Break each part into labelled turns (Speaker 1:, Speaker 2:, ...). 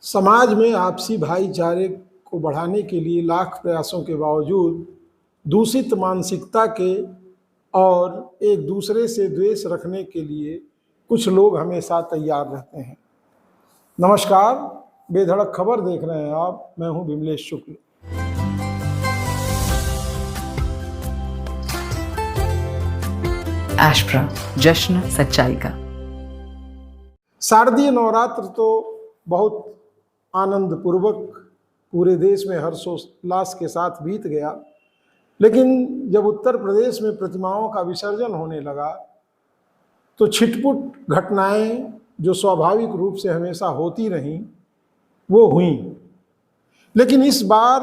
Speaker 1: समाज में आपसी भाईचारे को बढ़ाने के लिए लाख प्रयासों के बावजूद दूषित मानसिकता के और एक दूसरे से द्वेष रखने के लिए कुछ लोग हमेशा तैयार रहते हैं। नमस्कार, बेधड़क खबर देख रहे हैं आप। मैं हूं विमलेश शुक्ल।
Speaker 2: एस्ट्रा जश्न सच्चाई का।
Speaker 1: शारदीय नवरात्र तो बहुत आनंद पूर्वक पूरे देश में हर्षोल्लास के साथ बीत गया, लेकिन जब उत्तर प्रदेश में प्रतिमाओं का विसर्जन होने लगा तो छिटपुट घटनाएं जो स्वाभाविक रूप से हमेशा होती रहीं वो हुईं। लेकिन इस बार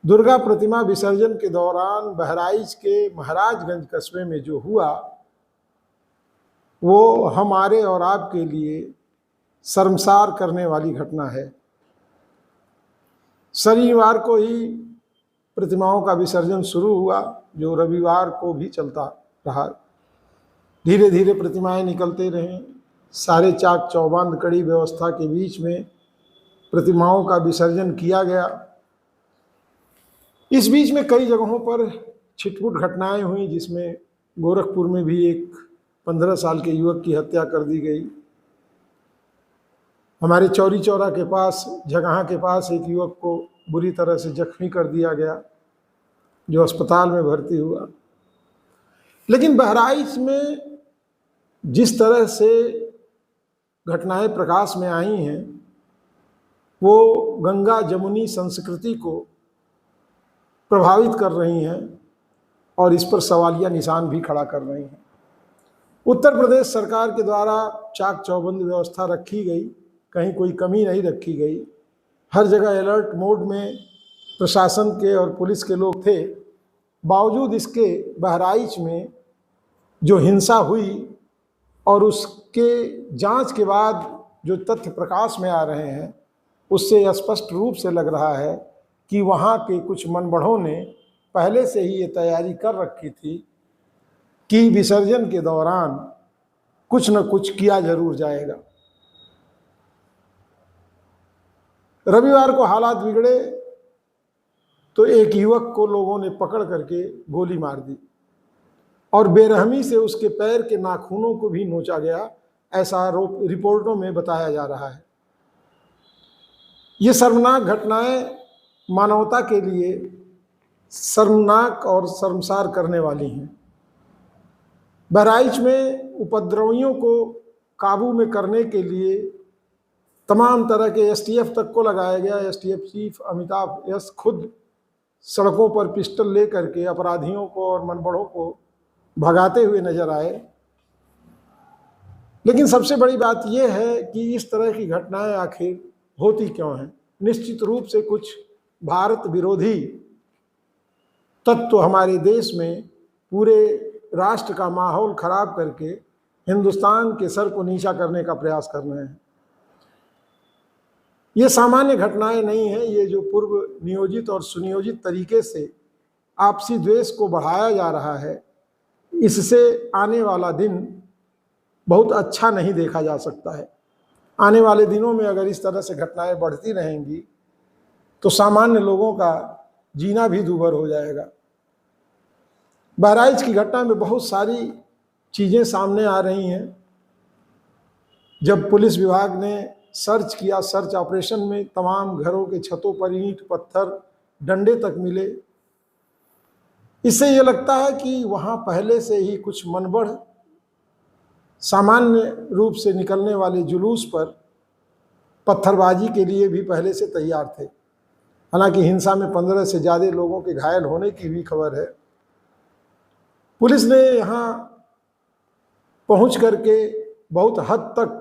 Speaker 1: दुर्गा प्रतिमा विसर्जन के दौरान बहराइच के महाराजगंज कस्बे में जो हुआ वो हमारे और आपके लिए शर्मसार करने वाली घटना है। शनिवार को ही प्रतिमाओं का विसर्जन शुरू हुआ, जो रविवार को भी चलता रहा। धीरे धीरे प्रतिमाएं निकलते रहीं। सारे चाक चौबंद कड़ी व्यवस्था के बीच में प्रतिमाओं का विसर्जन किया गया। इस बीच में कई जगहों पर छिटपुट घटनाएं हुई, जिसमें गोरखपुर में भी एक 15 साल के युवक की हत्या कर दी गई। हमारे चौरी चौरा के पास जगह के पास एक युवक को बुरी तरह से जख्मी कर दिया गया, जो अस्पताल में भर्ती हुआ। लेकिन बहराइच में जिस तरह से घटनाएं प्रकाश में आई हैं वो गंगा जमुनी संस्कृति को प्रभावित कर रही हैं और इस पर सवालिया निशान भी खड़ा कर रही हैं। उत्तर प्रदेश सरकार के द्वारा चाक चौबंद व्यवस्था रखी गई, कहीं कोई कमी नहीं रखी गई। हर जगह अलर्ट मोड में प्रशासन के और पुलिस के लोग थे। बावजूद इसके बहराइच में जो हिंसा हुई और उसके जांच के बाद जो तथ्य प्रकाश में आ रहे हैं, उससे स्पष्ट रूप से लग रहा है कि वहाँ के कुछ मनबढ़ों ने पहले से ही ये तैयारी कर रखी थी कि विसर्जन के दौरान कुछ न कुछ किया जरूर जाएगा। रविवार को हालात बिगड़े तो एक युवक को लोगों ने पकड़ करके गोली मार दी और बेरहमी से उसके पैर के नाखूनों को भी नोचा गया, ऐसा रिपोर्टों में बताया जा रहा है। ये शर्मनाक घटनाएं मानवता के लिए शर्मनाक और शर्मसार करने वाली हैं। बहराइच में उपद्रवियों को काबू में करने के लिए तमाम तरह के एसटीएफ तक को लगाया गया। एसटीएफ चीफ अमिताभ यश खुद सड़कों पर पिस्टल लेकर के अपराधियों को और मनबड़ों को भगाते हुए नजर आए। लेकिन सबसे बड़ी बात यह है कि इस तरह की घटनाएं आखिर होती क्यों हैं। निश्चित रूप से कुछ भारत विरोधी तत्व हमारे देश में पूरे राष्ट्र का माहौल खराब करके हिंदुस्तान के सर को नीचा करने का प्रयास कर रहे हैं। ये सामान्य घटनाएं नहीं हैं। ये जो पूर्व नियोजित और सुनियोजित तरीके से आपसी द्वेष को बढ़ाया जा रहा है, इससे आने वाला दिन बहुत अच्छा नहीं देखा जा सकता है। आने वाले दिनों में अगर इस तरह से घटनाएं बढ़ती रहेंगी तो सामान्य लोगों का जीना भी दूभर हो जाएगा। बहराइच की घटना में बहुत सारी चीज़ें सामने आ रही हैं। जब पुलिस विभाग ने सर्च किया, सर्च ऑपरेशन में तमाम घरों के छतों पर ईंट पत्थर डंडे तक मिले। इससे ये लगता है कि वहाँ पहले से ही कुछ मनबढ़ सामान्य रूप से निकलने वाले जुलूस पर पत्थरबाजी के लिए भी पहले से तैयार थे। हालांकि हिंसा में 15 से ज़्यादा लोगों के घायल होने की भी खबर है। पुलिस ने यहाँ पहुँच करके बहुत हद तक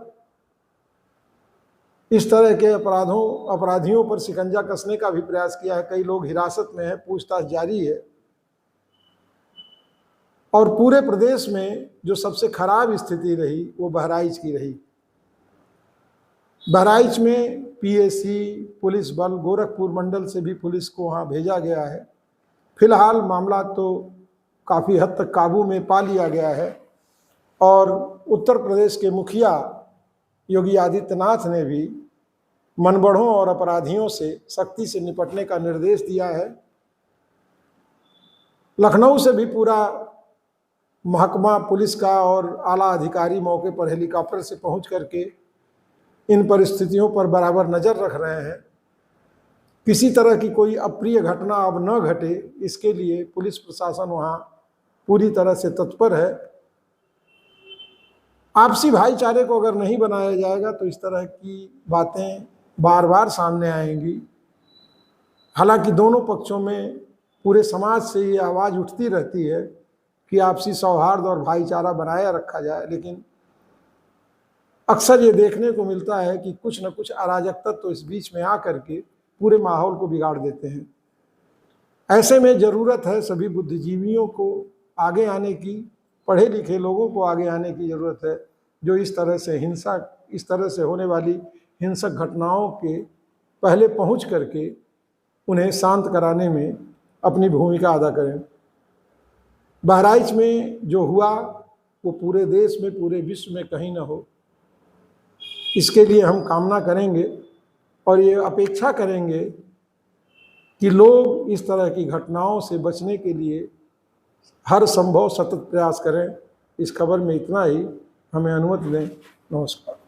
Speaker 1: इस तरह के अपराधियों पर शिकंजा कसने का भी प्रयास किया है। कई लोग हिरासत में हैं, पूछताछ जारी है। और पूरे प्रदेश में जो सबसे खराब स्थिति रही वो बहराइच की रही। बहराइच में पीएसी पुलिस बल गोरखपुर मंडल से भी पुलिस को वहाँ भेजा गया है। फिलहाल मामला तो काफ़ी हद तक काबू में पा लिया गया है और उत्तर प्रदेश के मुखिया योगी आदित्यनाथ ने भी मनबढ़ों और अपराधियों से सख्ती से निपटने का निर्देश दिया है। लखनऊ से भी पूरा महकमा पुलिस का और आला अधिकारी मौके पर हेलीकॉप्टर से पहुंच करके इन परिस्थितियों पर बराबर नज़र रख रहे हैं। किसी तरह की कोई अप्रिय घटना अब न घटे, इसके लिए पुलिस प्रशासन वहाँ पूरी तरह से तत्पर है। आपसी भाईचारे को अगर नहीं बनाया जाएगा तो इस तरह की बातें बार बार सामने आएंगी। हालांकि दोनों पक्षों में पूरे समाज से ये आवाज़ उठती रहती है कि आपसी सौहार्द और भाईचारा बनाया रखा जाए, लेकिन अक्सर ये देखने को मिलता है कि कुछ न कुछ अराजक तत्व तो इस बीच में आकर के पूरे माहौल को बिगाड़ देते हैं। ऐसे में ज़रूरत है सभी बुद्धिजीवियों को आगे आने की, पढ़े लिखे लोगों को आगे आने की ज़रूरत है, जो इस तरह से होने वाली हिंसक घटनाओं के पहले पहुंच करके उन्हें शांत कराने में अपनी भूमिका अदा करें। बहराइच में जो हुआ वो पूरे देश में, पूरे विश्व में कहीं न हो, इसके लिए हम कामना करेंगे और ये अपेक्षा करेंगे कि लोग इस तरह की घटनाओं से बचने के लिए हर संभव सतत प्रयास करें। इस खबर में इतना ही, हमें अनुमति दें। नमस्कार।